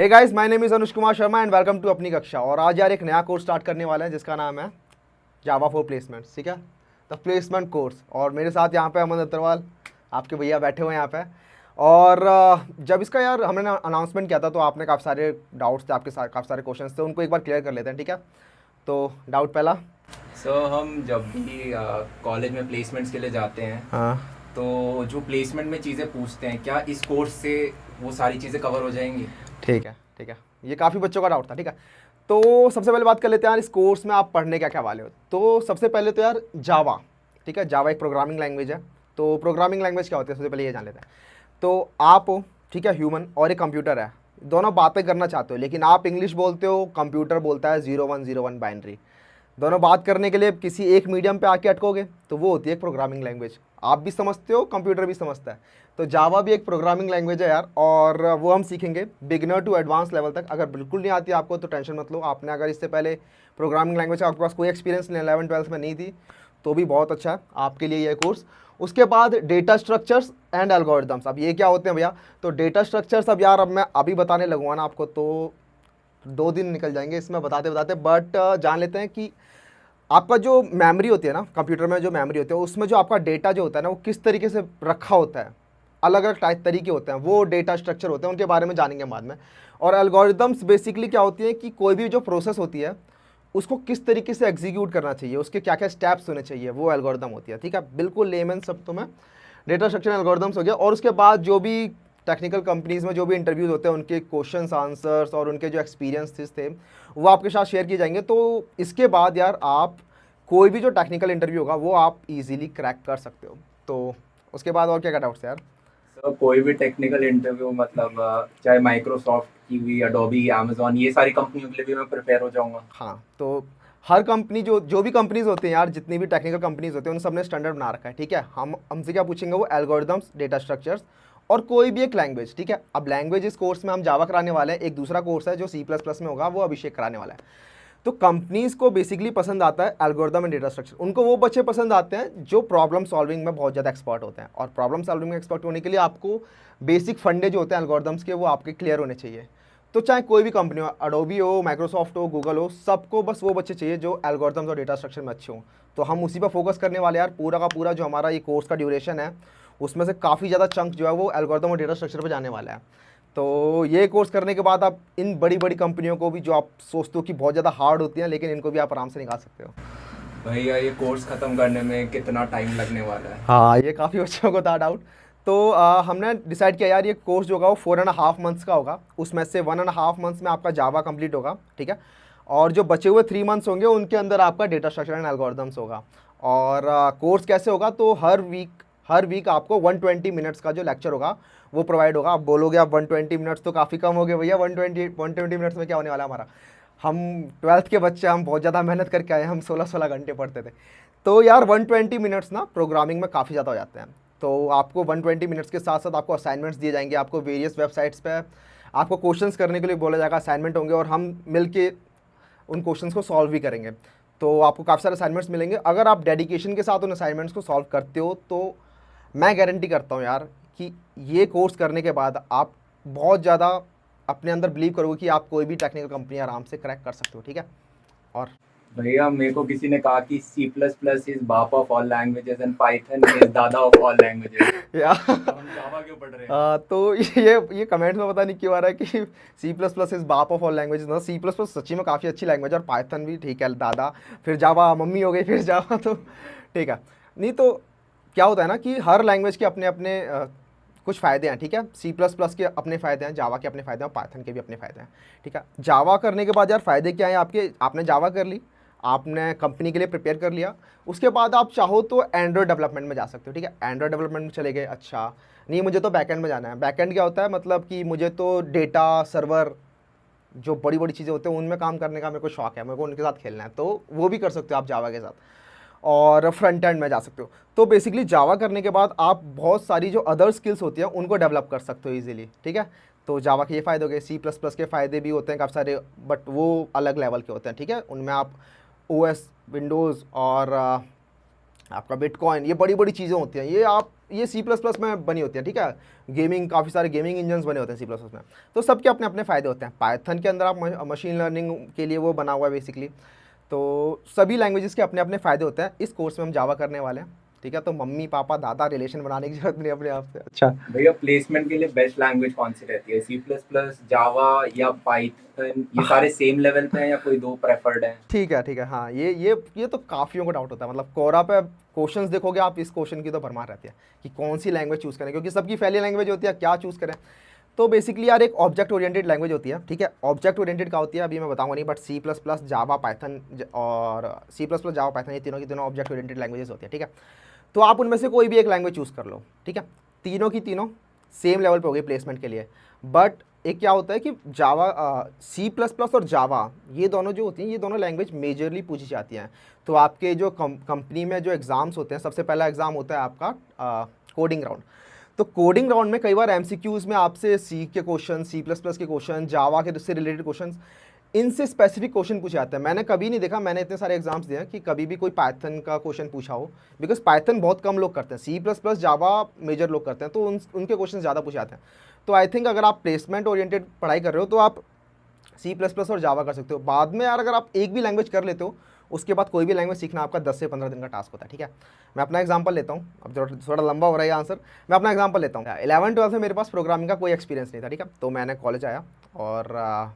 Hey guys, my name is Anuj Kumar Sharma and welcome to अपनी कक्षा। और आज यार एक नया कोर्स स्टार्ट करने वाला है जिसका नाम है जावा फॉर प्लेसमेंट। ठीक है, द प्लेसमेंट कोर्स। और मेरे साथ यहाँ पे अमन अग्रवाल, आपके भैया बैठे हुए हैं यहाँ पे। और जब इसका यार हमने अनाउंसमेंट किया था तो आपने काफ़ी सारे डाउट्स थे, आपके साथ काफ़ी सारे क्वेश्चंस थे, उनको एक बार क्लियर कर लेते हैं। ठीक है, तो डाउट पहला। हम जब भी कॉलेज में प्लेसमेंट्स के लिए जाते हैं हाँ, तो जो प्लेसमेंट में चीज़ें पूछते हैं, क्या इस कोर्स से वो सारी चीज़ें कवर हो जाएंगी? ठीक है ठीक है, ये काफ़ी बच्चों का डाउट था। ठीक है, तो सबसे पहले बात कर लेते हैं यार, इस कोर्स में आप पढ़ने क्या क्या वाले हो। तो सबसे पहले तो यार जावा। ठीक है, जावा एक प्रोग्रामिंग लैंग्वेज है। तो प्रोग्रामिंग लैंग्वेज क्या होती है, सबसे पहले ये जान लेते हैं। तो आप हो, ठीक है, ह्यूमन, और एक कंप्यूटर है, दोनों बातें करना चाहते हो, लेकिन आप इंग्लिश बोलते हो, कंप्यूटर बोलता है 0101 बाइनरी। दोनों बात करने के लिए किसी एक मीडियम पे आके अटकोगे तो वो होती है एक प्रोग्रामिंग लैंग्वेज। आप भी समझते हो, कंप्यूटर भी समझता है। तो जावा भी एक प्रोग्रामिंग लैंग्वेज है यार, और वो हम सीखेंगे बिगिनर टू एडवांस लेवल तक। अगर बिल्कुल नहीं आती आपको तो टेंशन मत लो, आपने अगर इससे पहले प्रोग्रामिंग लैंग्वेज का आपके पास कोई एक्सपीरियंस नहीं, 11-12 में नहीं थी, तो भी बहुत अच्छा है आपके लिए ये कोर्स। उसके बाद डेटा स्ट्रक्चर्स एंड एल्गोरिदम्स। अब ये क्या होते हैं भैया? तो डेटा स्ट्रक्चर्स, अब यार अब मैं अभी बताने लगूंगा ना आपको तो 2 दिन निकल जाएंगे इसमें बताते बताते। बट जान लेते हैं कि आपका जो मेमोरी होती है ना, कंप्यूटर में जो मेमोरी होती है, उसमें जो आपका डेटा जो होता है ना, वो किस तरीके से रखा होता है। अलग अलग टाइप तरीके होते हैं, वो डेटा स्ट्रक्चर होते हैं, उनके बारे में जानेंगे बाद में। और एल्गोरिदम्स बेसिकली क्या होती है कि कोई भी जो प्रोसेस होती है उसको किस तरीके से एग्जीक्यूट करना चाहिए, उसके क्या क्या स्टेप्स होने चाहिए, वो एल्गोरिदम होती है। ठीक है, बिल्कुल लेमन सब तो मैं डेटा स्ट्रक्चर एल्गोरिदम्स हो गया। और उसके बाद जो भी टेक्निकल कंपनीज़ में जो भी इंटरव्यूज़ होते हैं, उनके क्वेश्चंस आंसर्स और उनके जो एक्सपीरियंसेस थे वो आपके साथ शेयर किए जाएंगे। तो इसके बाद यार आप कोई भी जो टेक्निकल इंटरव्यू होगा वो आप इजीली क्रैक कर सकते हो। तो उसके बाद और क्या क्या डाउट्स यार? कोई भी टेक्निकल इंटरव्यू, मतलब चाहे माइक्रोसॉफ्ट की हुई, अडोबी, अमेजोन, ये सारी कंपनियों के लिए भी मैं प्रिपेयर हो जाऊंगा? हाँ, तो हर कंपनी जो जो भी कंपनीज होती हैं यार, जितनी भी टेक्निकल कंपनीज होती हैं, उन सब ने स्टैंडर्ड बना रखा है। ठीक है, हम हमसे क्या पूछेंगे, वो एल्गोरिदम्स, डेटा स्ट्रक्चर्स और कोई भी एक लैंग्वेज। ठीक है, अब लैंग्वेज इस कोर्स में हम जावा कराने वाले हैं, एक दूसरा कोर्स है जो C++ में होगा, वो अभिषेक कराने वाला है। तो कंपनीज को बेसिकली पसंद आता है एल्गोरिदम एंड डेटा स्ट्रक्चर। उनको वो बच्चे पसंद आते हैं जो प्रॉब्लम सॉल्विंग में बहुत ज़्यादा एक्सपर्ट होते हैं। और प्रॉब्लम सॉल्विंग में एक्सपर्ट होने के लिए आपको बेसिक फंडे जो होते हैं एल्गोरिदम्स के, वो आपके क्लियर होने चाहिए। तो चाहे कोई भी कंपनी हो, अडोबी हो, माइक्रोसॉफ्ट हो, गूगल हो, सबको बस वो बच्चे चाहिए जो एल्गोरिदम्स और डेटा स्ट्रक्चर में अच्छे हों। तो हम उसी पर फोकस करने वाले यार। पूरा का पूरा जो हमारा ये कोर्स का ड्यूरेशन है, उसमें से काफ़ी ज़्यादा चंक जो है वो एल्गोरिदम और डेटा स्ट्रक्चर पर जाने वाला है। तो ये कोर्स करने के बाद आप इन बड़ी बड़ी कंपनियों को भी, जो आप सोचते हो कि बहुत ज़्यादा हार्ड होती हैं, लेकिन इनको भी आप आराम से निकाल सकते हो। भैया, ये कोर्स ख़त्म करने में कितना टाइम लगने वाला है? हाँ, ये काफ़ी बच्चों को था डाउट। तो हमने डिसाइड किया यार, ये कोर्स जो होगा वो 4.5 मंथ्स का होगा। उसमें से 1.5 मंथ्स में आपका जावा कंप्लीट होगा। ठीक है, और जो बचे हुए 3 मंथ्स होंगे उनके अंदर आपका डेटा स्ट्रक्चर एंड एल्गोरिदम्स होगा। और कोर्स कैसे होगा, तो हर वीक आपको 120 मिनट्स का जो लेक्चर होगा वो प्रोवाइड होगा। आप बोलोगे आप 120 मिनट्स तो काफ़ी कम हो गए भैया, 120 मिनट्स में क्या होने वाला हमारा? हम 12th के बच्चे, हम बहुत ज़्यादा मेहनत करके आए, हम 16-16 घंटे पढ़ते थे। तो यार 120 मिनट्स ना प्रोग्रामिंग में काफ़ी ज़्यादा हो जाते हैं। तो आपको 120 मिनट्स के साथ साथ आपको असाइनमेंट्स दिए जाएंगे, आपको वेरियस वेबसाइट्स पे आपको क्वेश्चंस करने के लिए बोला जाएगा, असाइनमेंट होंगे, और हम मिलके उन क्वेश्चंस को सॉल्व भी करेंगे। तो आपको काफ़ी सारे असाइनमेंट्स मिलेंगे। अगर आप डेडिकेशन के साथ उन असाइनमेंट्स को सॉल्व करते हो तो मैं गारंटी करता हूँ यार कि ये कोर्स करने के बाद आप बहुत ज़्यादा अपने अंदर बिलीव करोगे कि आप कोई भी टेक्निकल कंपनी आराम से क्रैक कर सकते हो। ठीक है, और भैया, मेरे को किसी ने कहा कि C++ इज बाप of all languages and Python is दादा ऑफ ऑल लैंग्वेजेस। या तो हम जावा क्यों पढ़ रहे हैं? तो ये कमेंट्स में पता नहीं क्यों आ रहा है कि C++ इज बाप ऑफ ऑल लैंग्वेजेस ना। C++ सच्ची में काफ़ी अच्छी लैंग्वेज है, और पाइथन भी ठीक है दादा, फिर जावा मम्मी हो गई, फिर जावा, तो ठीक है। नहीं तो क्या होता है ना कि हर लैंग्वेज के अपने अपने कुछ फ़ायदे हैं। ठीक है, C++ के अपने फ़ायदे हैं, जावा के अपने फ़ायदे हैं, पाइथन के भी अपने फ़ायदे हैं। ठीक है, जावा करने के बाद यार फ़ायदे क्या हैं आपके? आपने जावा कर ली, आपने कंपनी के लिए प्रिपेयर कर लिया, उसके बाद आप चाहो तो एंड्रॉयड डेवलपमेंट में जा सकते हो। ठीक है, एंड्रॉयड डेवलपमेंट में चले गए, अच्छा नहीं मुझे तो बैकएंड में जाना है। बैकएंड क्या होता है, मतलब कि मुझे तो डेटा सर्वर, जो बड़ी बड़ी चीज़ें होती हैं उनमें काम करने का मेरे को शौक है, मेरे को उनके साथ खेलना है, तो वो भी कर सकते हो आप जावा के साथ। और फ्रंट एंड में जा सकते हो। तो बेसिकली जावा करने के बाद आप बहुत सारी जो अदर स्किल्स होती हैं उनको डेवलप कर सकते हो ईजिली। ठीक है, तो जावा के ये फ़ायदे हो गए। C++ के फ़ायदे भी होते हैं काफ़ी सारे, बट वो अलग लेवल के होते हैं। ठीक है, उनमें आप OS, विंडोज़ और आपका बिटकॉइन, ये बड़ी बड़ी चीज़ें होती हैं, ये आप ये सी प्लस प्लस में बनी होती है, ठीक है। गेमिंग, काफ़ी सारे गेमिंग इंजन्स बने होते हैं सी प्लस प्लस में। तो सबके अपने अपने फ़ायदे होते हैं। पाइथन के अंदर आप मशीन लर्निंग के लिए वो बना हुआ है बेसिकली। तो सभी लैंग्वेजेस के अपने अपने फ़ायदे होते हैं। इस कोर्स में हम जावा करने वाले हैं, ठीक है। तो मम्मी पापा दादा रिलेशन बनाने की जरूरत नहीं अपने आप से। अच्छा, भैया प्लेसमेंट के लिए बेस्ट लैंग्वेज कौन सी रहती है, सी प्लस प्लस, जावा या पाइथन? ये सारे सेम लेवल पे हैं या कोई दो प्रेफर्ड हैं? ठीक है, ठीक है। हाँ, ये तो काफ़ियों को डाउट होता है। मतलब कोरा पे क्वेश्चंस देखोगे आप, इस क्वेश्चन की तो भरमार रहती है कि कौन सी लैंग्वेज चूज़ करें, क्योंकि सबकी पहली लैंग्वेज होती है, क्या चूज़ करें। तो बेसिकली यार एक ऑब्जेक्ट ओरिएंटेड लैंग्वेज होती है, ठीक है। ऑब्जेक्ट ओरिएंटेड क्या होती है अभी मैं बताऊंगा नहीं, but C plus plus, Java, Python और C plus plus, Java, Python, ये तीनों की तीनों ऑब्जेक्ट ओरिएंटेड लैंग्वेजेस होती है, ठीक है। तो आप उनमें से कोई भी एक लैंग्वेज चूज़ कर लो, ठीक है। तीनों की तीनों सेम लेवल पे होगी प्लेसमेंट के लिए। बट एक क्या होता है कि जावा, सी प्लस प्लस और जावा, ये दोनों जो होती हैं, ये दोनों लैंग्वेज मेजरली पूछी जाती हैं। तो आपके जो कंपनी में जो एग्ज़ाम्स होते हैं, सबसे पहला एग्ज़ाम होता है आपका कोडिंग राउंड। तो कोडिंग राउंड में कई बार एमसीक्यूज़ में आपसे सी के क्वेश्चन, सी प्लस प्लस के क्वेश्चन, जावा के से रिलेटेड क्वेश्चन, इनसे स्पेसिफिक क्वेश्चन पूछे जाते हैं। मैंने कभी नहीं देखा, मैंने इतने सारे एग्जाम्स दिए हैं कि कभी भी कोई पाइथन का क्वेश्चन पूछा हो, बिकॉज पाइथन बहुत कम लोग करते हैं, सी प्लस प्लस, जावा मेजर लोग करते हैं, तो उनके क्वेश्चन ज़्यादा पूछे जाते हैं। तो आई थिंक अगर आप प्लेसमेंट ओरिएंटेड पढ़ाई कर रहे हो तो आप सी प्लस प्लस और जावा कर सकते हो। बाद में यार अगर आप एक भी लैंग्वेज कर लेते हो, उसके बाद कोई भी लैंग्वेज सीखना आपका 10 से 15 दिन का टास्क होता है, ठीक है। मैं अपना एग्जांपल लेता हूँ, अब थोड़ा लंबा हो रहा है आंसर, मैं अपना एग्जांपल लेता हूँ। 11th-12th में मेरे पास प्रोग्रामिंग का कोई एक्सपीरियंस नहीं था, ठीक है। तो मैंने कॉलेज आया और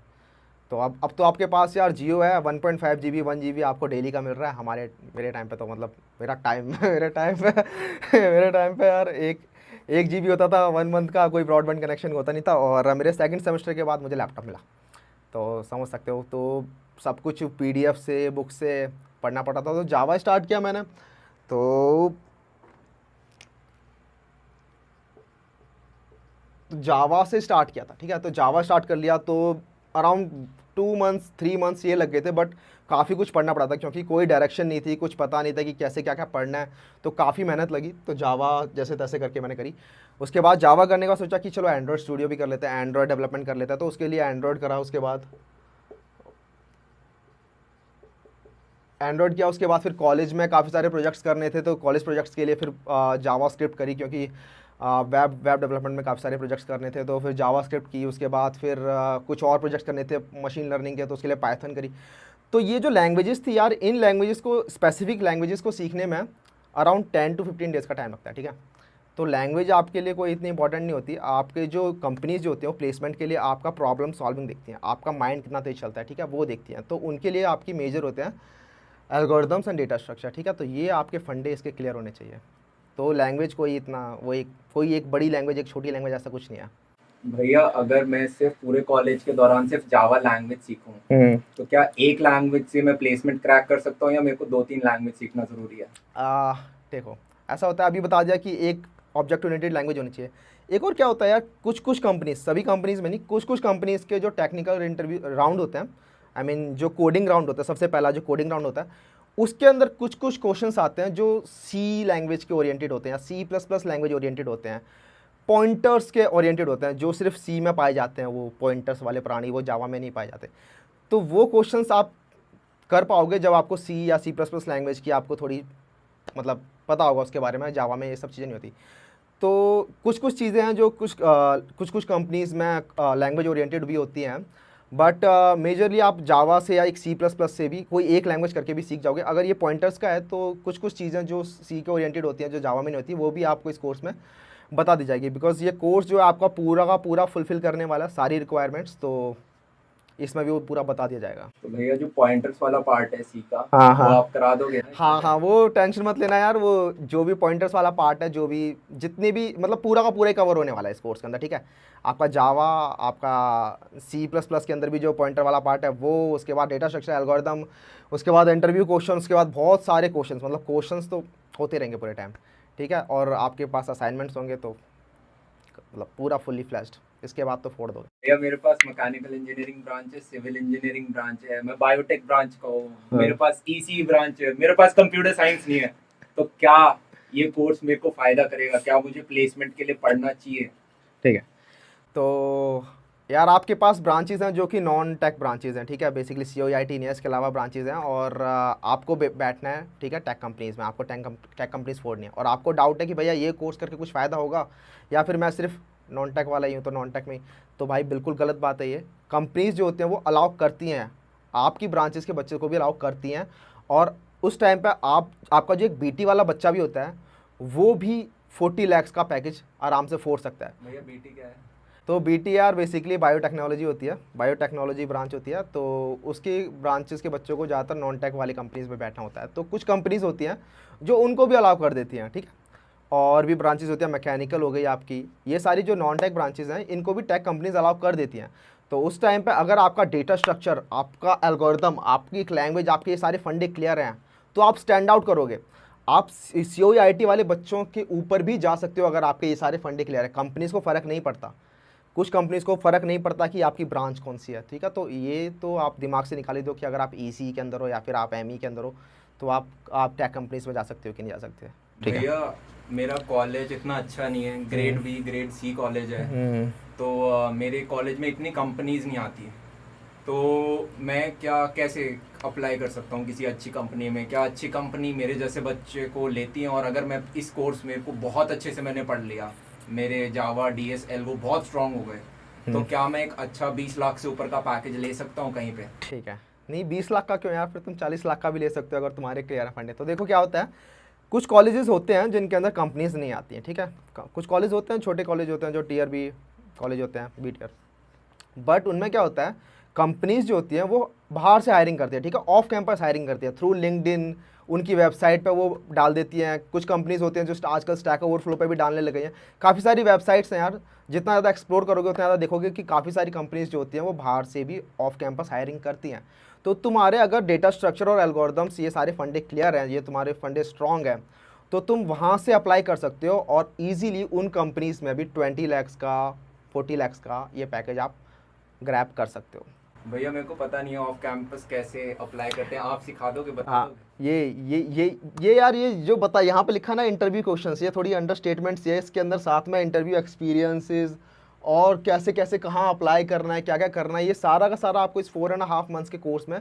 तो अब तो आपके पास यार जियो है, 1.5 GB 1 GB आपको डेली का मिल रहा है। मेरे टाइम पे तो मतलब मेरे टाइम पे यार एक GB होता था 1 मंथ का, कोई ब्रॉडबैंड कनेक्शन होता नहीं था। और मेरे सेकंड सेमेस्टर के बाद मुझे लैपटॉप मिला, तो समझ सकते हो। तो सब कुछ PDF से, बुक से पढ़ना पड़ता था। तो जावा स्टार्ट किया मैंने, तो जावा से स्टार्ट किया था, ठीक है। तो जावा स्टार्ट कर लिया, तो अराउंड 2 मंथ्स 3 मंथ्स ये लग गए थे, बट काफ़ी कुछ पढ़ना पड़ा था क्योंकि कोई डायरेक्शन नहीं थी, कुछ पता नहीं था कि कैसे क्या क्या पढ़ना है। तो काफ़ी मेहनत लगी, तो जावा जैसे तैसे करके मैंने करी। उसके बाद जावा करने का सोचा कि चलो एंड्रॉयड स्टूडियो भी कर लेते हैं, एंड्रॉयड डेवलपमेंट कर लेते हैं। तो उसके लिए एंड्रॉयड करा, उसके बाद एंड्रॉयड किया। उसके बाद फिर कॉलेज में काफ़ी सारे प्रोजेक्ट्स करने थे, तो कॉलेज प्रोजेक्ट्स के लिए फिर जावा स्क्रिप्ट करी, क्योंकि वेब डेवलपमेंट में काफ़ी सारे प्रोजेक्ट्स करने थे, तो फिर जावा स्क्रिप्ट की। उसके बाद फिर कुछ और प्रोजेक्ट्स करने थे मशीन लर्निंग के, तो उसके लिए पाइथन करी। तो ये जो लैंग्वेजेस थी यार, इन लैंग्वेजेस को, स्पेसिफिक लैंग्वेजेस को सीखने में अराउंड 10 to 15 डेज़ का टाइम लगता है, ठीक है। तो लैंग्वेज आपके लिए कोई इतनी इंपॉर्टेंट नहीं होती। आपके जो कंपनीज जो होती हैं वो प्लेसमेंट के लिए आपका प्रॉब्लम सॉल्विंग देखती हैं, आपका माइंड कितना तेज चलता है, ठीक है, वो देखती हैं। तो उनके लिए आपकी मेजर होते हैं एल्गोरिदम्स एंड डेटा स्ट्रक्चर, ठीक है। तो ये आपके फंडे इसके क्लियर होने चाहिए। तो लैंग्वेज कोई इतना, कोई एक बड़ी लैंग्वेज, एक छोटी लैंग्वेज, ऐसा कुछ नहीं है। भैया अगर मैं सिर्फ पूरे कॉलेज के दौरान सिर्फ जावा लैंग्वेज सीखूं, तो क्या एक लैंग्वेज से मैं प्लेसमेंट क्रैक कर सकता हूँ या मेरे को 2-3 लैंग्वेज सीखना ज़रूरी है? देखो, ऐसा होता है, अभी बता दिया कि एक ऑब्जेक्ट ओरिएंटेड लैंग्वेज होनी चाहिए। एक और क्या होता है यार, कुछ कुछ कंपनीज, सभी कंपनीज में नहीं, कुछ कुछ कंपनीज के जो टेक्निकल इंटरव्यू राउंड होते हैं, आई मीन जो कोडिंग राउंड होता है, सबसे पहला जो कोडिंग राउंड होता है, उसके अंदर कुछ कुछ क्वेश्चंस आते हैं जो सी लैंग्वेज के ओरिएंटेड होते हैं, C plus plus language oriented होते हैं, पॉइंटर्स के ओरिएंटेड होते हैं, जो सिर्फ सी में पाए जाते हैं, वो पॉइंटर्स वाले प्राणी, वो जावा में नहीं पाए जाते। तो वो क्वेश्चंस आप कर पाओगे जब आपको सी या सी प्लस प्लस लैंग्वेज की आपको थोड़ी मतलब पता होगा उसके बारे में। जावा में ये सब चीज़ें नहीं होती। तो कुछ कुछ चीज़ें हैं जो कुछ कंपनीज़ में लैंग्वेज ओरिएंटेड भी होती हैं, बट मेजरली आप जावा से या एक सी प्लस प्लस से भी कोई एक लैंग्वेज करके भी सीख जाओगे। अगर ये पॉइंटर्स का है तो कुछ कुछ चीज़ें जो सी के ओरिएंटेड होती हैं, जो जावा में नहीं होती, वो भी आपको इस कोर्स में बता दी जाएगी। बिकॉज ये कोर्स जो है आपका पूरा का पूरा फुलफिल करने वाला है सारी रिक्वायरमेंट्स, तो इसमें भी वो पूरा बता दिया जाएगा। तो भैया जो पॉइंटर्स वाला पार्ट है सी का, हाँ, वो हाँ। आप करा दोगे ना? हाँ, हाँ, वो टेंशन मत लेना यार, वो जो भी पॉइंटर्स वाला पार्ट है, जो भी जितने भी मतलब पूरा का पूरा ही कवर होने वाला है इस कोर्स के अंदर, ठीक है। आपका जावा, आपका सी प्लस प्लस के अंदर भी जो पॉइंटर वाला पार्ट है वो, उसके बाद डेटा स्ट्रक्चर एल्गोरिदम, उसके बाद इंटरव्यू क्वेश्चन, उसके बाद बहुत सारे क्वेश्चंस, मतलब क्वेश्चंस तो होते रहेंगे पूरे टाइम, ठीक है। और आपके पास असाइनमेंट्स होंगे, तो मतलब पूरा फुल्ली फ्लैश्ड। इसके बाद तो फोड़ दोगे। भैया मेरे पास मैकेनिकल इंजीनियरिंग ब्रांच है, सिविल इंजीनियरिंग ब्रांच है, मैं बायोटेक ब्रांच का हूँ, मेरे पास ईसी ब्रांच है, मेरे पास कंप्यूटर साइंस नहीं है। तो क्या ये कोर्स मेरे को फायदा करेगा? क्या मुझे प्लेसमेंट के लिए पढ़ना चाहिए? ठीक है, तो यार आपके पास ब्रांचेज हैं जो कि नॉन टेक ब्रांचेज हैं, ठीक है, बेसिकली COIT नहीं है, इसके अलावा ब्रांचेज हैं, और आपको बैठना है, ठीक है, टेक कंपनीज़ में, आपको टेक कंपनीज़ फोड़नी है, और आपको डाउट है कि भैया ये कोर्स करके कुछ फ़ायदा होगा या फिर मैं सिर्फ नॉन टेक वाला ही हूँ तो नॉन टेक में ही, तो भाई बिल्कुल गलत बात है ये। कंपनीज़ जो होती हैं वो अलाउ करती हैं, आपकी ब्रांचेज़ के बच्चे को भी अलाउ करती हैं, और उस टाइम पर आपका जो एक BT वाला बच्चा भी होता है वो भी 40 लाख का पैकेज आराम से फोड़ सकता है। भैया BT क्या है? तो BTR बेसिकली बायोटेक्नोलॉजी होती है, बायोटेक्नोलॉजी ब्रांच होती है, तो उसकी ब्रांचेस के बच्चों को ज़्यादातर नॉन टेक वाली कंपनीज़ में बैठना होता है। तो कुछ कंपनीज़ होती हैं जो उनको भी अलाउ कर देती हैं, ठीक है, और भी ब्रांचेस होती हैं, मैकेनिकल हो गई आपकी, ये सारी जो नॉन टेक ब्रांचेस हैं इनको भी टेक कंपनीज़ अलाउ कर देती हैं। तो उस टाइम पे अगर आपका डेटा स्ट्रक्चर, आपका एल्गोरिदम, आपकी एक लैंग्वेज, आपके ये सारे फंडे क्लियर हैं तो आप स्टैंड आउट करोगे। आप COIT वाले बच्चों के ऊपर भी जा सकते हो अगर आपके ये सारे फंडे क्लियर है। कंपनीज़ को फ़र्क नहीं पड़ता, कुछ कंपनीज़ को फ़र्क नहीं पड़ता कि आपकी ब्रांच कौन सी है, ठीक है। तो ये तो आप दिमाग से निकाल ही दो कि अगर आप EC के अंदर हो या फिर आप ME के अंदर हो तो आप टेक कंपनीज़ में जा सकते हो कि नहीं जा सकते, ठीक है। भैया मेरा कॉलेज इतना अच्छा नहीं है, grade B grade C college है, तो मेरे कॉलेज में इतनी कंपनीज नहीं आती, तो मैं कैसे अप्लाई कर सकता हूँ किसी अच्छी कंपनी में? क्या अच्छी कंपनी मेरे जैसे बच्चे को लेती है? और अगर मैं इस कोर्स मेरे को बहुत अच्छे से मैंने पढ़ लिया, मेरे जावा DS एल्गो बहुत स्ट्रांग हो गए, तो क्या मैं एक अच्छा 20 लाख से ऊपर का पैकेज ले सकता हूँ कहीं पे? ठीक है, नहीं 20 लाख का क्यों यार, फिर तुम 40 लाख का भी ले सकते हो अगर तुम्हारे क्लियर फंड है। तो देखो क्या होता है, कुछ कॉलेजेस होते हैं जिनके अंदर कंपनीज नहीं आती हैं, ठीक है, कुछ कॉलेज होते हैं, छोटे कॉलेज होते हैं जो Tier B कॉलेज होते हैं, B Tier, बट उनमें क्या होता है, कंपनीज जो होती हैं वो बाहर से हायरिंग करती है, ठीक है, ऑफ कैंपस हायरिंग करती है थ्रू लिंक्डइन, उनकी वेबसाइट पे वो डाल देती हैं। कुछ कंपनीज होती हैं जो आजकल स्टैक ओवरफ्लो पे भी डालने लग गई हैं। काफ़ी सारी वेबसाइट्स हैं यार, जितना ज़्यादा एक्सप्लोर करोगे उतना ज़्यादा देखोगे कि काफ़ी सारी कंपनीज जो होती हैं वो बाहर से भी ऑफ कैंपस हायरिंग करती हैं। तो तुम्हारे अगर डेटा स्ट्रक्चर और एल्गोरिदम्स ये सारे फंडे क्लियर हैं, ये तुम्हारे फंडे स्ट्रॉन्ग हैं, तो तुम वहाँ से अप्लाई कर सकते हो और ईजीली उन कंपनीज में भी 20 लाख का 40 लाख का ये पैकेज आप ग्रैब कर सकते हो। भैया मेरे को पता नहीं है ऑफ कैंपस कैसे अप्लाई करते हैं, आप सिखा दोगे, बता हाँ, दोगे? ये यार, ये जो बता यहाँ पे लिखा ना इंटरव्यू क्वेश्चंस, ये थोड़ी अंडरस्टेटमेंट्स है इसके अंदर, साथ में इंटरव्यू एक्सपीरियंसेस और कैसे कैसे कहाँ अप्लाई करना है, क्या क्या करना है, ये सारा का सारा आपको इस 4.5 मंथ्स के कोर्स में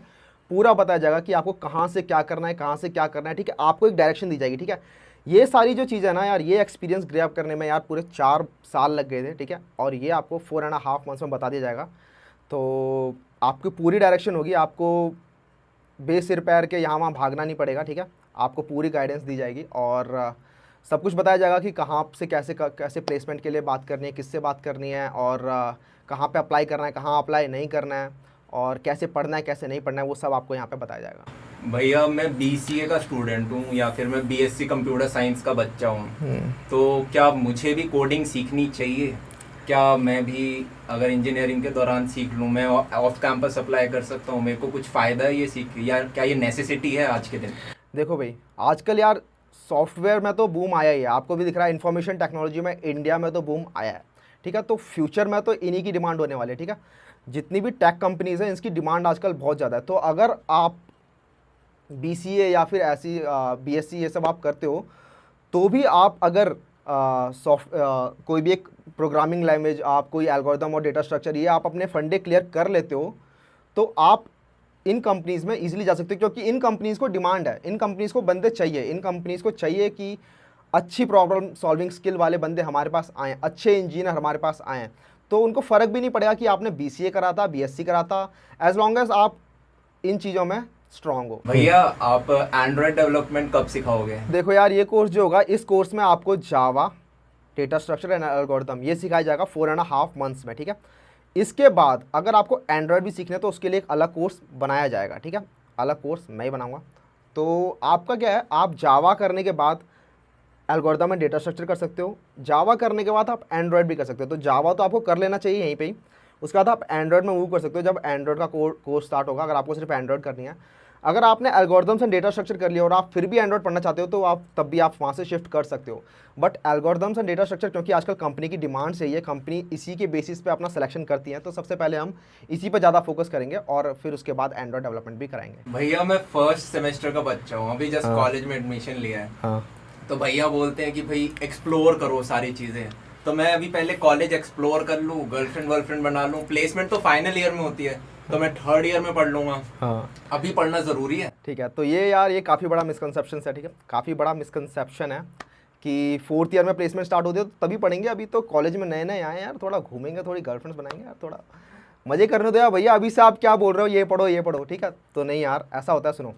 पूरा बताया जाएगा कि आपको कहाँ से क्या करना है, कहाँ से क्या करना है, ठीक है। आपको एक डायरेक्शन दी जाएगी, ठीक है। ये सारी जो चीज़ें ना यार, ये एक्सपीरियंस ग्रैब करने में यार पूरे 4 साल लग गए थे, ठीक है, और ये आपको 4.5 मंथ्स में बता दिया जाएगा। तो आपकी पूरी डायरेक्शन होगी, आपको बेसिर पैर के यहाँ वहाँ भागना नहीं पड़ेगा, ठीक है। आपको पूरी गाइडेंस दी जाएगी और सब कुछ बताया जाएगा कि कहाँ से कैसे प्लेसमेंट के लिए बात करनी है, किससे बात करनी है, और कहाँ पे अप्लाई करना है, कहाँ अप्लाई नहीं करना है, और कैसे पढ़ना है, कैसे नहीं पढ़ना है, वो सब आपको यहाँ पे बताया जाएगा। भैया मैं BCA का स्टूडेंट हूँ या फिर मैं BSc कंप्यूटर साइंस का बच्चा हूँ, तो क्या मुझे भी कोडिंग सीखनी चाहिए? क्या मैं भी अगर इंजीनियरिंग के दौरान सीख लूँ, मैं ऑफ कैंपस अप्लाई कर सकता हूँ? मेरे को कुछ फ़ायदा है ये सीख, या क्या ये नेसेसिटी है आज के दिन? देखो भाई, आजकल यार सॉफ्टवेयर में तो बूम आया ही है, आपको भी दिख रहा है, इन्फॉर्मेशन टेक्नोलॉजी में इंडिया में तो बूम आया है, ठीक है। तो फ्यूचर में तो इन्हीं की डिमांड होने वाली है, ठीक है। जितनी भी टेक कंपनीज़ हैं इनकी डिमांड आजकल बहुत ज़्यादा है। तो अगर आप BCA या फिर ऐसी BSc ये सब आप करते हो, तो भी आप अगर कोई भी एक प्रोग्रामिंग लैंग्वेज, आप कोई एल्गोरिदम और डेटा स्ट्रक्चर ये आप अपने फंडे क्लियर कर लेते हो, तो आप इन कंपनीज़ में इजीली जा सकते हो, क्योंकि इन कंपनीज़ को डिमांड है, इन कंपनीज़ को बंदे चाहिए, इन कंपनीज़ को चाहिए कि अच्छी प्रॉब्लम सॉल्विंग स्किल वाले बंदे हमारे पास आएँ, अच्छे इंजीनियर हमारे पास आएँ। तो उनको फ़र्क भी नहीं पड़ेगा कि आपने BCA करा था, BSc करा था, एज लॉन्ग एज आप इन चीज़ों में स्ट्रांग हो। भैया आप एंड्रॉयड डेवलपमेंट कब सिखाओगे? देखो यार, ये कोर्स जो होगा, इस कोर्स में आपको जावा, डेटा स्ट्रक्चर एंड एल्गोरिथम ये सिखाया जाएगा 4.5 मंथ्स में, ठीक है। इसके बाद अगर आपको एंड्रॉयड भी सीखना है तो उसके लिए एक अलग कोर्स बनाया जाएगा, ठीक है, अलग कोर्स मैं ही बनाऊंगा। तो आपका क्या है, आप जावा करने के बाद एल्गोरिथम एंड डेटा स्ट्रक्चर कर सकते हो, जावा करने के बाद आप एंड्रॉयड भी कर सकते हो। तो जावा तो आपको कर लेना चाहिए यहीं पे ही, उसके बाद आप एंड्रॉयड में मूव कर सकते हो जब एंड्रॉयड का कोर्स स्टार्ट होगा, अगर आपको सिर्फ एंड्रॉयड करनी है। अगर आपने एल्गोरिथम्स एंड डेटा स्ट्रक्चर कर लिया और आप फिर भी एंड्रॉयड पढ़ना चाहते हो तो आप तब भी आप वहाँ से शिफ्ट कर सकते हो। But algorithms and data structure क्योंकि आजकल कंपनी की डिमांड से ही है, कंपनी इसी के बेसिस पे अपना सिलेक्शन करती है, तो सबसे पहले हम इसी पर ज़्यादा फोकस करेंगे और फिर उसके बाद एंड्रॉयड डेवलपमेंट भी कराएंगे। भैया मैं फर्स्ट सेमेस्टर का बच्चा हूँ, अभी जस्ट कॉलेज में एडमिशन लिया है। हाँ, तो भैया बोलते हैं कि भाई एक्सप्लोर करो सारी चीज़ें, तो मैं अभी पहले कॉलेज एक्सप्लोर कर लूँ, गर्लफ्रेंड वर्लफ्रेंड बना लूँ, प्लेसमेंट तो फाइनल ईयर में होती है, तो मैं थर्ड ईयर में पढ़ लूँगा। हाँ अभी पढ़ना ज़रूरी है। ठीक है, तो ये यार ये काफ़ी बड़ा मिसकंसेप्शन है, ठीक है, काफ़ी बड़ा मिसकंसेप्शन है कि फोर्थ ईयर में प्लेसमेंट स्टार्ट होती है तो तभी पढ़ेंगे। अभी तो कॉलेज में नए नए आए हैं यार, थोड़ा घूमेंगे, थोड़ी गर्लफ्रेंड्स बनाएंगे यार, थोड़ा मज़े करने दो यार भैया। अभी से आप क्या बोल रहे हो, ये पढ़ो, ठीक है, तो नहीं यार ऐसा होता है। सुनो,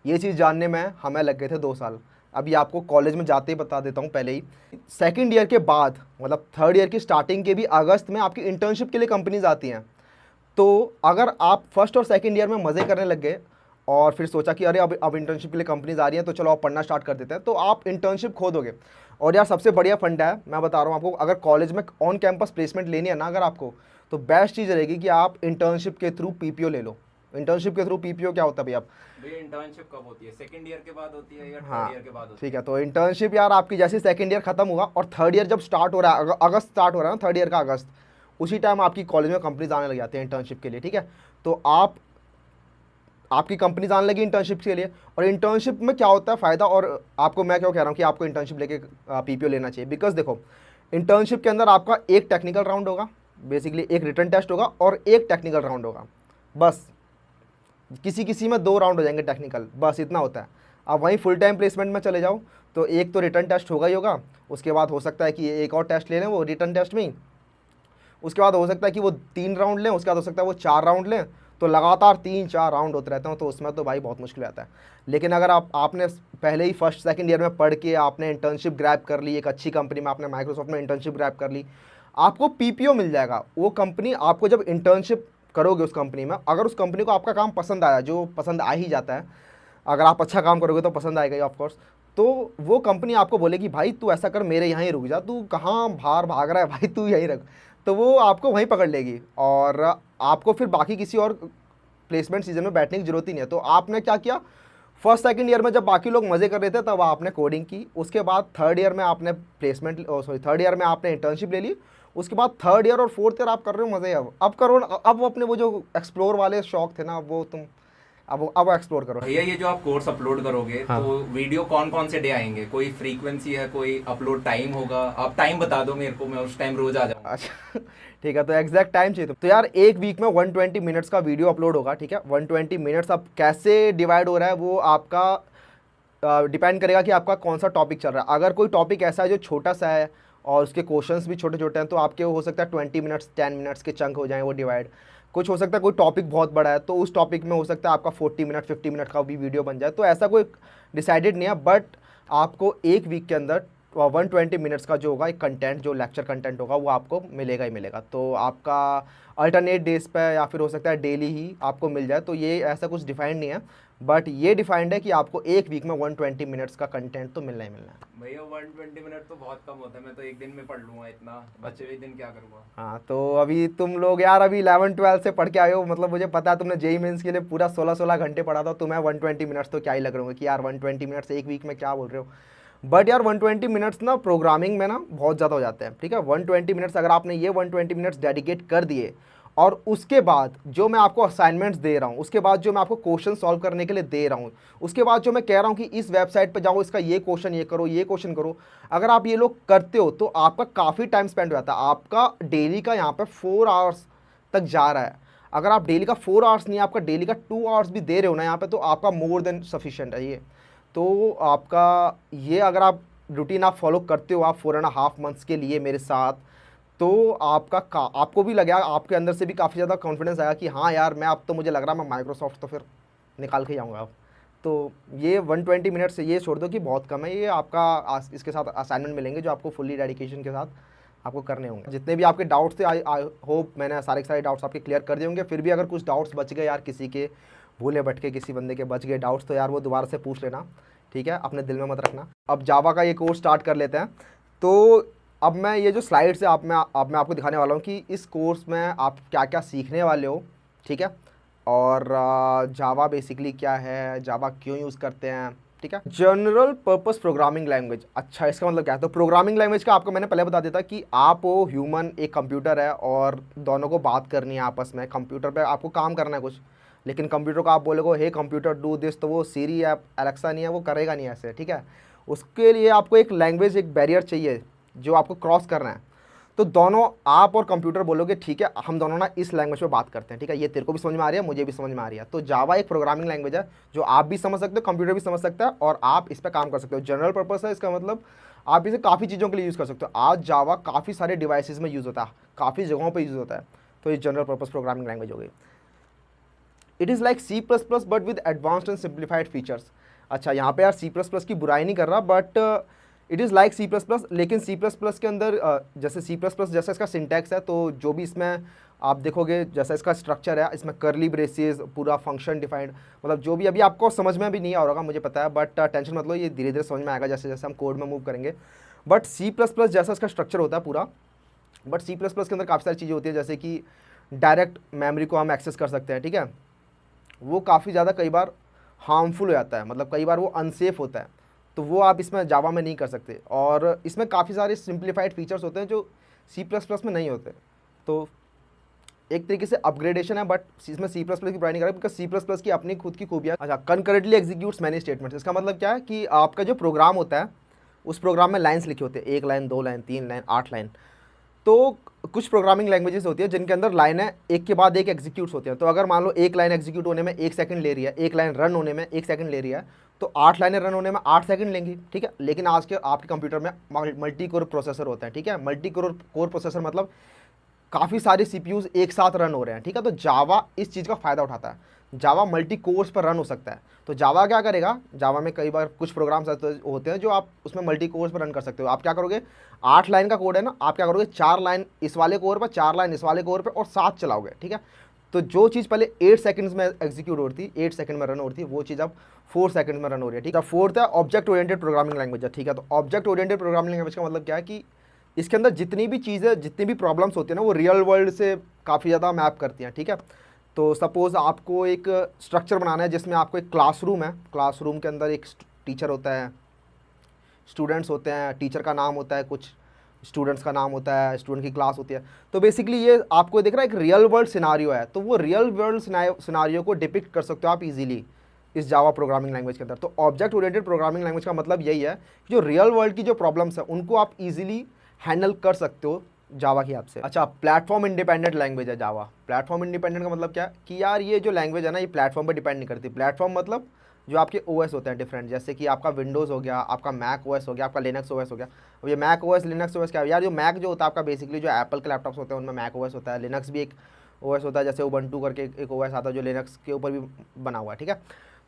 ये चीज़ जानने में हमें लग गए थे 2 साल। अभी आपको कॉलेज में जाते ही बता देता हूँ पहले ही, सेकंड ईयर के बाद मतलब थर्ड ईयर की स्टार्टिंग के भी अगस्त में आपकी इंटर्नशिप के लिए कंपनीज आती हैं। तो अगर आप फर्स्ट और सेकंड ईयर में मज़े करने लग गए और फिर सोचा कि अरे अब इंटर्नशिप के लिए कंपनीज आ रही हैं तो चलो आप पढ़ना स्टार्ट कर देते हैं, तो आप इंटर्नशिप खो दोगे। और यार सबसे बढ़िया फंडा है, मैं बता रहा हूँ आपको, अगर कॉलेज में ऑन कैंपस प्लेसमेंट लेनी है ना अगर आपको, तो बेस्ट चीज़ रहेगी कि आप इंटर्नशिप के थ्रू पीपीओ ले लो। इंटर्नशिप के थ्रू पीपीओ क्या होता है भैया? भैया इंटर्नशिप कब होती है, सेकंड ईयर के बाद होती है या हाँ थर्ड ईयर के बाद होती ठीक है, तो इंटर्नशिप यार आपकी जैसे सेकंड ईयर खत्म हुआ और थर्ड ईयर जब स्टार्ट हो रहा है, अगस्त स्टार्ट हो रहा है ना, थर्ड ईयर का अगस्त, उसी टाइम आपकी कॉलेज में कंपनीज आने लग जाती हैं इंटर्नशिप के लिए, ठीक है। तो आपकी कंपनीज आने लगी इंटर्नशिप के लिए। और इंटर्नशिप में क्या होता है फ़ायदा, और आपको मैं क्यों कह रहा हूँ कि आपको इंटर्नशिप लेके पीपीओ लेना चाहिए, बिकॉज देखो इंटर्नशिप के अंदर आपका एक टेक्निकल राउंड होगा, बेसिकली एक रिटन टेस्ट होगा और एक टेक्निकल राउंड होगा, बस। किसी किसी में 2 राउंड हो जाएंगे टेक्निकल, बस इतना होता है। अब वहीं फुल टाइम प्लेसमेंट में चले जाओ तो एक तो रिटन टेस्ट होगा ही होगा, उसके बाद हो सकता है कि एक और टेस्ट ले लें वो रिटन टेस्ट में ही, उसके बाद हो सकता है कि वो 3 राउंड लें, उसके बाद हो सकता है वो 4 राउंड लें, तो लगातार 3-4 राउंड होते रहते हैं, तो उसमें तो भाई बहुत मुश्किल आता है। लेकिन अगर आपने पहले ही फर्स्ट सेकंड ईयर में पढ़ के आपने इंटर्नशिप ग्रैब कर ली, एक अच्छी कंपनी में आपने माइक्रोसॉफ्ट में इंटर्नशिप ग्रैब कर ली, आपको पीपीओ मिल जाएगा। वो कंपनी आपको जब इंटर्नशिप करोगे उस कंपनी में, अगर उस कंपनी को आपका काम पसंद आया, जो पसंद आ ही जाता है, अगर आप अच्छा काम करोगे तो पसंद आएगा ही ऑफकोर्स, तो वो कंपनी आपको बोलेगी भाई तू ऐसा कर, मेरे यहाँ ही रुक जा, तू कहाँ बाहर भाग रहा है भाई, तू यहीं रख, तो वो आपको वहीं पकड़ लेगी और आपको फिर बाकी किसी और प्लेसमेंट सीजन में बैठने की जरूरत ही नहीं है। तो आपने क्या किया, फर्स्ट सेकंड ईयर में जब बाकी लोग मज़े कर रहे थे तब आपने कोडिंग की, उसके बाद थर्ड ईयर में आपने थर्ड ईयर में आपने इंटर्नशिप ले ली, उसके बाद थर्ड ईयर और फोर्थ ईयर आप कर रहे हो मज़े। अब करो, अब वो अपने वो जो एक्सप्लोर वाले शौक थे ना, वो तुम अब एक्सप्लोर करो। भैया ये जो आप कोर्स अपलोड करोगे हाँ। तो वीडियो कौन कौन से डे आएंगे, कोई फ्रीक्वेंसी है, कोई अपलोड टाइम होगा? आप टाइम बता दो मेरे को, मैं उस टाइम रोज आ जाऊंगा। अच्छा ठीक है, तो एग्जैक्ट टाइम चाहिए तो यार एक वीक में 120 मिनट्स का वीडियो अपलोड होगा, ठीक है। 120 मिनट्स अब कैसे डिवाइड हो रहा है वो आपका डिपेंड करेगा कि आपका कौन सा टॉपिक चल रहा है। अगर कोई टॉपिक ऐसा है जो छोटा सा है और उसके क्वेश्चंस भी छोटे छोटे हैं तो आपके हो सकता है 20 मिनट्स 10 मिनट्स के चंक हो जाएं वो डिवाइड। कुछ हो सकता है कोई टॉपिक बहुत बड़ा है तो उस टॉपिक में हो सकता है आपका 40 मिनट 50 मिनट का भी वीडियो बन जाए। तो ऐसा कोई डिसाइडेड नहीं है, बट आपको एक वीक के अंदर 120 मिनट्स का जो होगा एक कंटेंट, जो लेक्चर कंटेंट होगा वो आपको मिलेगा ही मिलेगा। तो आपका अल्टरनेट डेज पे या फिर हो सकता है डेली ही आपको मिल जाए, तो ये ऐसा कुछ डिफाइंड नहीं है, बट ये डिफाइंड है कि आपको एक वीक में 120 मिनट्स का कंटेंट तो मिलना ही मिलना है। भैया 120 मिनट तो बहुत कम होता है, मैं तो एक दिन में पढ़ लूंगा इतना, बच्चे एक दिन क्या करूंगा। हाँ तो अभी तुम लोग यार अभी 11-12 से पढ़ के आए हो, मतलब मुझे पता है तुमने जेई मेंस के लिए पूरा 16-16 घंटे पढ़ा था, तुम्हें 120 मिनट्स तो क्या ही लग रहे होंगे कि यार 120 मिनट्स एक वीक में क्या बोल रहे हो। बट यार 120 मिनट्स ना प्रोग्रामिंग में ना बहुत ज़्यादा हो जाते हैं, ठीक है। 120 मिनट्स अगर आपने ये 120 मिनट्स डेडिकेट कर दिए और उसके बाद जो मैं आपको असाइनमेंट्स दे रहा हूँ, उसके बाद जो मैं आपको क्वेश्चन सॉल्व करने के लिए दे रहा हूँ, उसके बाद जो मैं कह रहा हूँ कि इस वेबसाइट पर जाओ, इसका ये क्वेश्चन ये करो, ये क्वेश्चन करो, अगर आप ये लोग करते हो तो आपका काफ़ी टाइम स्पेंड हो जाता है। आपका डेली का यहाँ पे 4 आवर्स तक जा रहा है। अगर आप डेली का 4 आवर्स नहीं, आपका डेली का 2 आवर्स भी दे रहे हो ना यहाँ पे, तो आपका मोर देन सफिशिएंट है ये। तो आपका ये अगर आप रूटीन आप फॉलो करते हो आप 4.5 मंथ्स के लिए मेरे साथ, तो आपको भी लगेगा, आपके अंदर से भी काफ़ी ज़्यादा कॉन्फिडेंस आएगा कि हाँ यार मैं अब तो मुझे लग रहा है मैं माइक्रोसॉफ्ट तो फिर निकाल के ही आऊँगा अब। तो ये 120 मिनट से ये छोड़ दो कि बहुत कम है, ये आपका इसके साथ असाइनमेंट मिलेंगे जो आपको फुल्ली डेडिकेशन के साथ आपको करने होंगे। जितने भी आपके डाउट्स थे आई होप मैंने सारे के सारे डाउट्स आपके क्लियर कर दिए होंगे। फिर भी अगर कुछ डाउट्स बच गए यार, किसी के भूले भटके किसी बंदे के बच गए डाउट्स, तो यार वो दोबारा से पूछ लेना, ठीक है, अपने दिल में मत रखना। अब जावा का ये कोर्स स्टार्ट कर लेते हैं। तो अब मैं ये जो स्लाइड्स है मैं आपको दिखाने वाला हूँ कि इस कोर्स में आप क्या क्या सीखने वाले हो, ठीक है, और जावा बेसिकली क्या है, जावा क्यों यूज़ करते हैं, ठीक है। जनरल पर्पस प्रोग्रामिंग लैंग्वेज, अच्छा इसका मतलब क्या है? तो प्रोग्रामिंग लैंग्वेज का आपको मैंने पहले बता दिया था कि आप हो ह्यूमन, एक कंप्यूटर है और दोनों को बात करनी है आपस में। कंप्यूटर पे आपको काम करना है कुछ, लेकिन कंप्यूटर को आप बोलोगे हे कंप्यूटर डू दिस, तो वो सीरी या एलेक्सा नहीं है, वो करेगा नहीं ऐसे, ठीक है। उसके लिए आपको एक लैंग्वेज, एक बैरियर चाहिए जो आपको क्रॉस करना है, तो दोनों आप और कंप्यूटर बोलोगे ठीक है हम दोनों ना इस लैंग्वेज में बात करते हैं, ठीक है, ये तेरे को भी समझ में आ रही है, मुझे भी समझ में आ रही है। तो जावा एक प्रोग्रामिंग लैंग्वेज है जो आप भी समझ सकते हो, कंप्यूटर भी समझ सकता है, और आप इस पर काम कर सकते हो। जनरल पर्पस है, इसका मतलब आप इसे काफ़ी चीज़ों के लिए यूज़ कर सकते हो। आज जावा काफ़ी सारे डिवाइसेस में यूज़ होता है, काफ़ी जगहों पर यूज़ होता है। तो ये जनरल पर्पस प्रोग्रामिंग लैंग्वेज हो गई। It is like C++ but with advanced and simplified features. अच्छा, यहाँ पे यार C++ की बुराई नहीं कर रहा, but it is like C++, लेकिन C++ के अंदर जैसे C++ जैसा इसका सिंटैक्स है, तो जो भी इसमें आप देखोगे जैसा इसका स्ट्रक्चर है, इसमें कर्ली ब्रेसेस, पूरा फंक्शन डिफाइंड, मतलब जो भी अभी आपको समझ में भी नहीं आ रहा होगा मुझे पता है, बट टेंशन मत लो, ये धीरे धीरे समझ में आएगा जैसे जैसे हम कोड में मूव करेंगे। बट C++ जैसा इसका स्ट्रक्चर होता है पूरा, बट C++ के अंदर काफ़ी सारी चीज़ें होती है, जैसे कि डायरेक्ट मेमोरी को हम एक्सेस कर सकते हैं, ठीक है, वो काफ़ी ज़्यादा कई बार हार्मफुल हो जाता है, मतलब कई बार वो अनसेफ होता है, तो वो आप इसमें जावा में नहीं कर सकते। और इसमें काफ़ी सारे सिंप्लीफाइड फीचर्स होते हैं जो C++ में नहीं होते। तो एक तरीके से अपग्रेडेशन है, बट इसमें C++ की बुराई नहीं कर रहा, बिकॉज C++ की अपनी खुद की खूबियाँ। अच्छा, कनकरेंटली एग्जीक्यूट्स मैनी स्टेटमेंट्स, इसका मतलब क्या है कि आपका जो प्रोग्राम होता है उस प्रोग्राम में लाइन्स लिखे होते हैं, 1 लाइन, 2 लाइन, 3 लाइन, 8 लाइन। तो कुछ प्रोग्रामिंग लैंग्वेजेस होती है जिनके अंदर लाइनें एक के बाद एक एग्जीक्यूट्स होती हैं। तो अगर मान लो एक लाइन एग्जीक्यूट होने में 1 सेकंड ले रही है, एक लाइन रन होने में 1 सेकंड ले रही है, तो 8 लाइनें रन होने में 8 सेकंड लेंगी, ठीक है। लेकिन आज के आपके कंप्यूटर में मल्टी कोर प्रोसेसर होता है, ठीक है। मल्टी कोर प्रोसेसर मतलब काफ़ी सारे सीपीयूज एक साथ रन हो रहे हैं, ठीक है। तो जावा इस चीज़ का फ़ायदा उठाता है, जावा मल्टी कोर्स पर रन हो सकता है। तो जावा क्या करेगा, जावा में कई बार कुछ प्रोग्राम्स होते हैं जो आप उसमें मल्टी कोर्स पर रन कर सकते हो। आप क्या करोगे, 8 लाइन का कोड है ना, आप क्या करोगे 4 लाइन इस वाले कोर पर, 4 लाइन इस वाले कोर पर, और 7 चलाओगे, ठीक है। तो जो चीज़ पहले 8 सेकंड्स में एग्जीक्यूट होती, 8 सेकंड में रन होती है, वो चीज़ अब 4 सेकंड में रन हो रही है, ठीक है। फोर्थ है ऑब्जेक्ट ओरिएंटेड प्रोग्रामिंग लैंग्वेज है, ठीक है। तो ऑब्जेक्ट ओरिएंटेड प्रोग्रामिंग लैंग्वेज का मतलब क्या है कि इसके अंदर जितनी भी चीज़ें, जितनी भी प्रॉब्लम्स होती है ना, वो रियल वर्ल्ड से काफ़ी ज़्यादा मैप करती हैं, ठीक है। तो सपोज़ आपको एक स्ट्रक्चर बनाना है जिसमें आपको एक क्लासरूम है, क्लासरूम के अंदर एक टीचर होता है, स्टूडेंट्स होते हैं, टीचर का नाम होता है, कुछ स्टूडेंट्स का नाम होता है, स्टूडेंट की क्लास होती है। तो बेसिकली ये आपको दिख रहा है एक रियल वर्ल्ड सिनारियो है, तो वो रियल वर्ल्ड सिनारियो को डिपिक्ट कर सकते हो आप इजीली इस जावा प्रोग्रामिंग लैंग्वेज के अंदर। तो ऑब्जेक्ट ओरिएंटेड प्रोग्रामिंग लैंग्वेज का मतलब यही है कि जो रियल वर्ल्ड की जो प्रॉब्लम्स है उनको आप इजीली हैंडल कर सकते हो जावा की हेल्प से। अच्छा, प्लेटफॉर्म इंडिपेंडेंट लैंग्वेज है जावा। प्लेटफॉर्म इंडिपेंडेंट का मतलब क्या है कि यार ये जो लैंग्वेज है ना, ये प्लेटफॉर्म पर डिपेंड नहीं करती। प्लेटफॉर्म मतलब जो आपके ओएस होते हैं डिफरेंट, जैसे कि आपका विंडोज़ हो गया, आपका मैक ओएस हो गया, आपका लिनक्स ओएस हो गया। अब ये मैक ओएस, लिनक्स ओएस क्या है यार, जो मैक जो होता है आपका बेसिकली जो एप्पल के लैपटॉप्स होते हैं उनमें मैक ओएस होता है। लिनक्स भी एक ओएस होता है, जैसे उबंटू करके एक ओएस आता है जो लिनक्स के ऊपर भी बना हुआ है, ठीक है।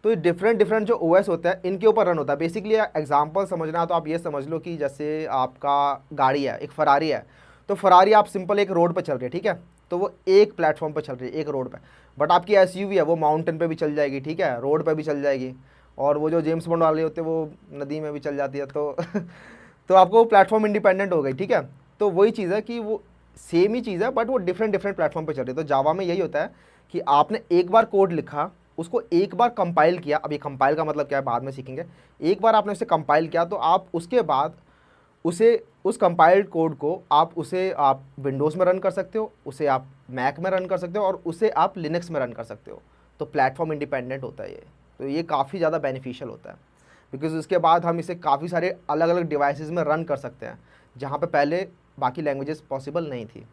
तो ये डिफरेंट जो ओएस होता है इनके ऊपर रन होता है। बेसिकली एग्जांपल समझना है तो आप ये समझ लो कि जैसे आपका गाड़ी है, एक फरारी है, तो फरारी आप सिंपल एक रोड पर चल रही है, ठीक है, तो वो एक प्लेटफॉर्म पर चल रही है, एक रोड पर। बट आपकी एसयूवी है, वो माउंटेन पे भी चल जाएगी, ठीक है, रोड पर भी चल जाएगी, और वो जो जेम्स बॉन्ड वाले होते हैं वो नदी में भी चल जाती है। तो तो आपको प्लेटफॉर्म इंडिपेंडेंट हो गई, ठीक है। तो वही चीज़ है कि वो सेम ही चीज़ है बट वो डिफरेंट प्लेटफॉर्म पे चल रही है। तो जावा में यही होता है कि आपने एक बार कोड लिखा, उसको एक बार कंपाइल किया। अब ये कंपाइल का मतलब क्या है बाद में सीखेंगे। एक बार आपने उसे कंपाइल किया तो आप उसके बाद उसे, उस कंपाइल्ड कोड को आप विंडोज़ में रन कर सकते हो, उसे आप मैक में रन कर सकते हो, और उसे आप लिनक्स में रन कर सकते हो। तो प्लेटफॉर्म इंडिपेंडेंट होता है ये। तो ये काफ़ी ज़्यादा बेनिफिशियल होता है बिकॉज उसके बाद हम इसे काफ़ी सारे अलग अलग डिवाइसेस में रन कर सकते हैं जहाँ पे पहले बाकी लैंग्वेजेस पॉसिबल नहीं थी।